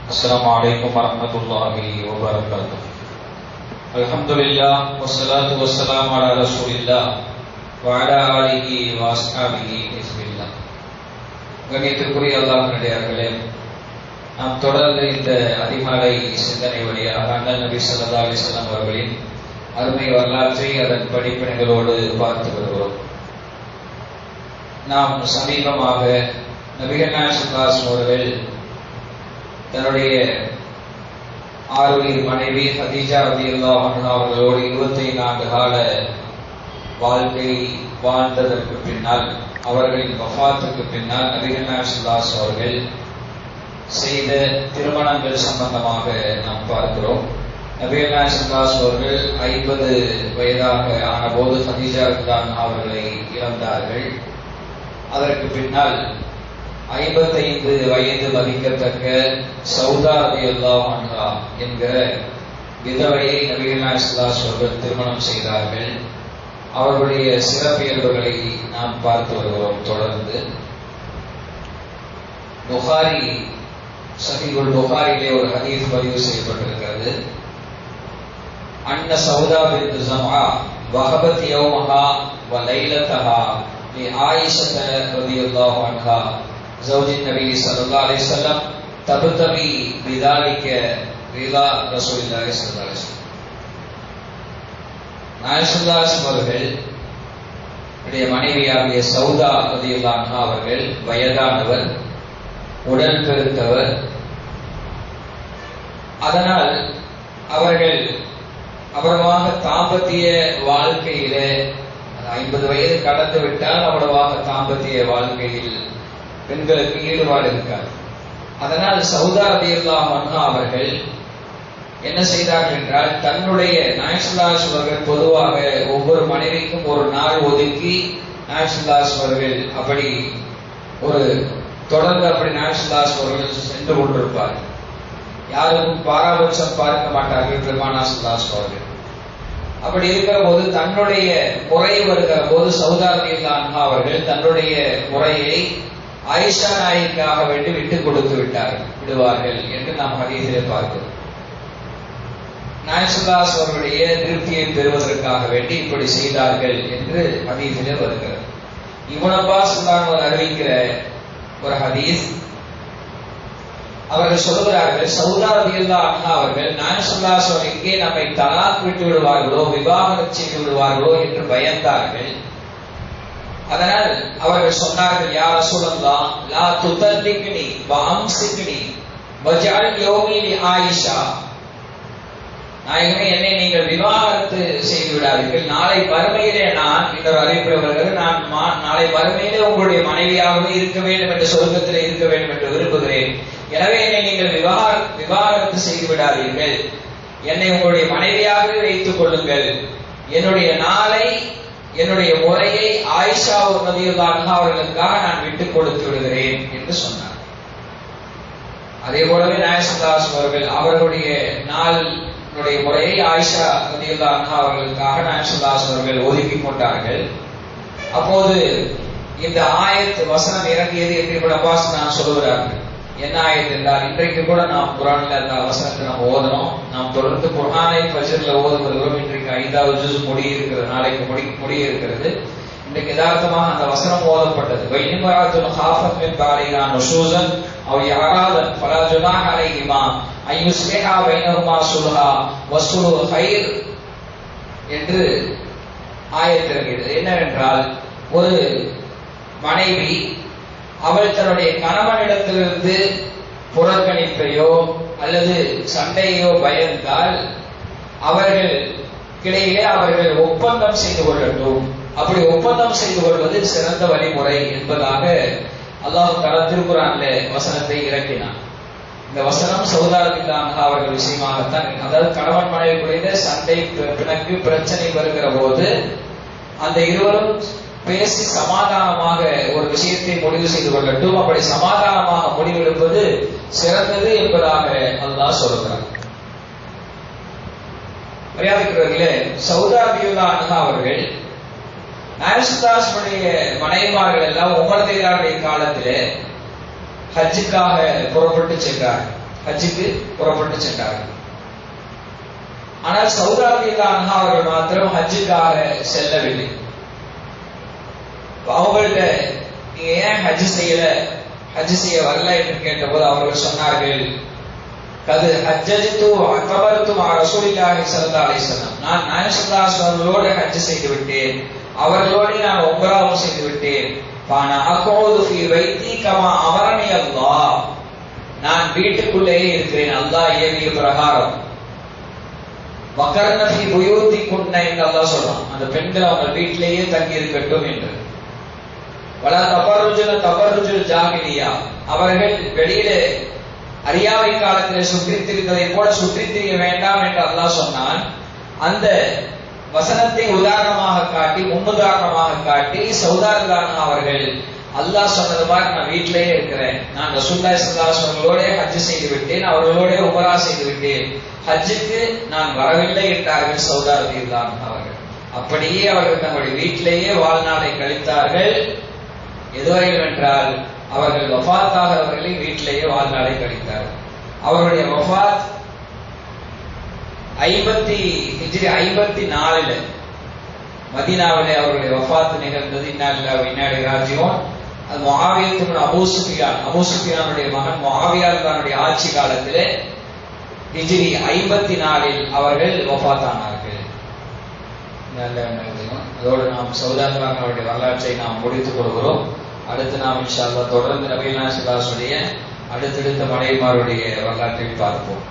السلام عليكم ورحمة الله وبركاته. الحمد لله والصلاة والسلام على رسول الله وعلى آله وأصحابه بسم الله. கண்ணியத்திற்குரிய அல்லாஹ்வினுடையவர்களே, நாம் தொடர்ந்து இந்த அதிகாலை சிந்தனை வழியாக அண்ணல் நபி ஸல்லல்லாஹு அலைஹி வஸல்லம் அவர்களின் அருமை வரலாற்றை அதன் படிப்பினைகளோடு பார்த்து வருகிறோம். நாம் சமீபமாக நபிகள் நாயகம் ஸல்லல்லாஹு அலைஹி வஸல்லம் அவர்கள் தன்னுடைய ஆருயிர் மனைவி ஹதீஜா ரலியல்லாஹு அன்ஹா அவர்களோடு 25 ஆண்டு கால வாழ்க்கை வாழ்ந்ததற்கு பின்னால், அவர்களின் வஃபாத்துக்கு பின்னால் நபிகள் நாயகம் ஸல்லல்லாஹு அலைஹி வஸல்லம் அவர்கள் செய்த திருமணங்கள் சம்பந்தமாக நாம் பார்க்கிறோம். நபிகள் நாயகம் ஸல்லல்லாஹு அலைஹி வஸல்லம் அவர்கள் 50 வயதாக ஆனபோது ஹதீஜா ரலியல்லாஹு அன்ஹா அவர்களை இழந்தார்கள். அதற்கு பின்னால் 55 வயது மதிக்கத்தக்க சௌதா ரலியல்லாஹு அன்ஹா என்கிற விதவையை நபிகள் நாயகம் ஸல்லல்லாஹு அலைஹி வஸல்லம் அவர்கள் திருமணம் செய்தார்கள். அவர்களுடைய சிறப்பியல்புகளை நாம் பார்த்து வருகிறோம். தொடர்ந்து புகாரி சஹீஹுல் புகாரிலே ஒரு ஹதீஸ் பதிவு செய்யப்பட்டிருக்கிறது. அன்ன சௌதா பின்த் ஸம்ஆ வஹபத் யௌமஹா வ லைலதஹா லி ஆயிஷா ரலியல்லாஹு அன்ஹா زوج النبي صلى الله عليه وسلم تبتغي بذلك رضا رسول الله صلى الله عليه وسلم. நாயகம் ஸல்லல்லாஹு அலைஹி வஸல்லம் அவர்களுடைய மனைவியாகிய சௌதா ரலியல்லாஹு அன்ஹா அவர்கள் வயதானவர், உடல் பெருத்தவர். அதனால் அவர்கள் அவ்வளவாக தாம்பத்திய வாழ்க்கையிலே 50 வயது கடந்து விட்டால் அவ்வளவாக தாம்பத்திய வாழ்க்கையில் பெண்களுக்கு ஈடுபாடு இருக்காது. அதனால் சௌதா ரலியல்லாஹு அன்ஹா அவர்கள் என்ன செய்தார்கள் என்றால், தன்னுடைய நாயகம் ஸல்லல்லாஹு அலைஹி வஸல்லம் அவர்கள் பொதுவாக ஒவ்வொரு மனைவிக்கும் ஒரு நாள் ஒதுக்கி நாயகம் ஸல்லல்லாஹு அலைஹி வஸல்லம் அவர்கள் அப்படி ஒரு தொடர்ந்து அப்படி நாயகம் ஸல்லல்லாஹு அலைஹி வஸல்லம் அவர்கள் சென்று கொண்டிருப்பார்கள். யாருக்கும் பாராபட்சம் பார்க்க மாட்டார்கள் பெருமானார் ஸல்லல்லாஹு அலைஹி வஸல்லம் அவர்கள். அப்படி இருக்கிற போது தன்னுடைய முறை வருகிற போது சௌதா ரலியல்லாஹு அன்ஹா அவர்கள் தன்னுடைய முறையை ஆயிஷா நாயகிக்காக வேண்டி விட்டுக் கொடுத்து விடுவார்கள் என்று நாம் ஹதீஸிலே பார்க்கிறோம். நாயகம் ஸல்லல்லாஹு அலைஹி வஸல்லம் அவர்களுடைய திருப்தியை பெறுவதற்காக வேண்டி இப்படி செய்தார்கள் என்று ஹதீஸிலே வருகிறது. இப்னு அப்பாஸ் அறிவிக்கிற ஒரு ஹதீஸ், அவர்கள் சொல்கிறார்கள், சௌதா ரலியல்லாஹு அன்ஹா அவர்கள் நாயகம் ஸல்லல்லாஹு அலைஹி வஸல்லம் எங்கே நம்மை தலாக் விட்டு விடுவார்களோ, விவாகரத்து செய்து விடுவார்களோ என்று பயந்தார்கள். அதனால் அவர்கள் சொன்னார்கள், யா ரசூலல்லாஹ் லா துதல்லிக்னி வ அம்சிக்னி வஜஅல் யௌமி லி ஆயிஷா. நாயகமே, என்னை நீங்கள் விவாகரத்து செய்து விடாதீர்கள். நாளை மறுமையிலே நான் இன்னொரு அறிவிப்பு வருகிறது, நான் நாளை மறுமையிலே உங்களுடைய மனைவியாகவே இருக்க வேண்டும் என்று, சொர்க்கத்திலே இருக்க வேண்டும் என்று விரும்புகிறேன். எனவே என்னை நீங்கள் விவாகரத்து செய்து விடாதீர்கள். என்னை உங்களுடைய மனைவியாகவே வைத்துக் கொள்ளுங்கள். என்னுடைய நாளை, என்னுடைய முறையை ஆயிஷா ரலியல்லாஹு அன்ஹா அவர்களுக்காக நான் விட்டுக் கொடுத்து விடுகிறேன் என்று சொன்னார். அதே போலவே நாயகம் ஸல்லல்லாஹு அலைஹி வஸல்லம் அவர்கள் அவர்களுடைய நாளுடைய முறையை ஆயிஷா ரலியல்லாஹு அன்ஹா அவர்களுக்காக நாயகம் ஸல்லல்லாஹு அலைஹி வஸல்லம் அவர்கள் ஒதுக்கி கொண்டார்கள். அப்போது இந்த ஆயத் வசனம் இறங்கியது என்று இப்னு அப்பாஸ் நான் சொல்லுகிறார்கள். என்ன ஆயத் என்றால், இன்றைக்கு கூட நாம் குர்ஆன்ல அந்த வசனத்தை நாம் ஓதணும். நாம் தொடர்ந்து குர்ஆனை ஃபஜ்ர்ல ஓதி வருகிறோம். இன்றைக்கு 5வது ஜுஸ் முடிய இருக்கிறது, நாளைக்கு முடிய இருக்கிறது. இன்றைக்கு யதார்த்தமாக அந்த வசனம் ஓதப்பட்டது. வைனிமராத்துல் ஹாஃபத் மின் பாலிஹா நுஷூஸன் அவ் யராதன் ஃபலா ஜுனாஹ அலைஹிமா அன் யுஸ்லிஹா பைனஹுமா சுல்ஹா வஸ்ஸுல்ஹு கைர் என்று ஆயத் இறங்கியது. என்னவென்றால், ஒரு மனைவி அவள் தன்னுடைய கணவனிடத்திலிருந்து புறக்கணிப்பையோ அல்லது சண்டையோ பயந்தால் அவர்களுக்கிடையே அவர்கள் ஒப்பந்தம் செய்து கொள்ளட்டும். அப்படி ஒப்பந்தம் செய்து கொள்வது சிறந்த வழிமுறை என்பதாக அல்லாஹ் தஆலா திருக்குர்ஆன்ல வசனத்தை இறக்கினான். இந்த வசனம் சௌதா ரலியல்லாஹு அன்ஹா அவர்கள் விஷயமாகத்தான், அதாவது கணவன் மனைவிக்குரிய சண்டை, பிணக்கு, பிரச்சனை வருகிற போது அந்த இருவரும் பேசி சமாதானமாக ஒரு விஷயத்தை முடிவு செய்து கொள்ளட்டும். அப்படி சமாதானமாக முடிவெடுப்பது சிறந்தது என்பதாக அல்லாஹ் சொல்கிறார். மரியாதைக்குரியவர்களே, சௌதா ரலியல்லாஹு அன்ஹா அவர்கள் நாயகம் ஸல்லல்லாஹு அலைஹி வஸல்லம் மனைவிமார்கள் எல்லாம் உமர் ரலியல்லாஹு காலத்திலே ஹஜ்ஜுக்காக புறப்பட்டு சென்றார். ஹஜ்ஜுக்கு புறப்பட்டு சென்றார்கள். ஆனால் சௌதா ரலியல்லாஹு அன்ஹா அவர்கள் மாத்திரம் ஹஜ்ஜுக்காக செல்லவில்லை. அவங்கள்ட்ட நீங்க ஏன் ஹஜ் செய்ய வரல என்று கேட்டபோது அவர்கள் சொன்னார்கள், கது ஹஜ்ஜஜ்து அக்பர்து மா ரசூலில்லாஹி ஸல்லல்லாஹு அலைஹி வஸல்லம், நான் நாயகம் ஸல்லல்லாஹு அலைஹி வஸல்லமோடு ஹஜ் செய்து விட்டேன், அவர்களோடு நான் உம்ராவும் செய்து விட்டேன். பானா அகூது ஃபீ பைத்தி கமா அமரனி அல்லாஹ், நான் வீட்டுக்குள்ளேயே இருக்கிறேன் அல்லாஹ் ஏவிய பிரகாரம். வகர்ன ஃபீ புயூதிகுன்ன என்று அல்லாஹ் சொல்றான், அந்த பெண்கள் அவங்க வீட்டிலேயே தங்கி இருக்கட்டும் என்று. வலா தபர்ருஜுல் ஜாஹிலியா, அவர்கள் வெளியிலே அறியாமை காலத்திலே சுற்றித் திரிந்ததை போல சுற்றித் திரிய வேண்டாம் என்று அல்லாஹ் சொன்னான். அந்த வசனத்தை உதாரணமாக காட்டி முன்னுதாரணமாக காட்டி சௌதா ரலியல்லாஹு அன்ஹா அவர்கள் அல்லாஹ் சொன்னது மாதிரி நான் வீட்டிலேயே இருக்கிறேன், நான் ரசூலுல்லாஹி ஸல்லல்லாஹு அலைஹி வஸல்லமோட ஹஜ் செய்து விட்டேன், அவர்களோட உம்ரா செய்து விட்டேன், ஹஜ்ஜுக்கு நான் வரவில்லை என்றார்கள் சௌதா ரலியல்லாஹு அன்ஹா அவர்கள். அப்படியே அவர்கள் தங்களுடைய வீட்டிலேயே வாழ்நாளை கழித்தார்கள். எதுவரையில் என்றால் அவர்கள் வஃபாத்தாகிறவர்களை வீட்டிலேயே வாழ்நாளை கழித்தார்கள். அவருடைய வஃபாத் ஹிஜ்ரி 54 மதீனாவிலே அவருடைய வஃபாத் நிகழ்ந்தது. இன்னா லில்லாஹி வ இன்னா இலைஹி ராஜிஊன். அது முஆவியா இப்னு அபூ சுஃபியானுடைய மகன் முஆவியா தன்னுடைய ஆட்சி காலத்திலே ஹிஜ்ரி 54 அவர்கள் வஃபாத்தானார்கள். அதோடு நாம் சௌதா ரலியல்லாஹு அன்ஹுடைய வரலாற்றை நாம் முடித்துக் கொள்கிறோம். அடுத்து நாம் இன்ஷா அல்லாஹ் தொடர்ந்து நபிகள் நாயகம் ஸல்லல்லாஹு அலைஹி வஸல்லம் அடுத்தடுத்த மனைவிமாருடைய வரலாற்றை பார்ப்போம்.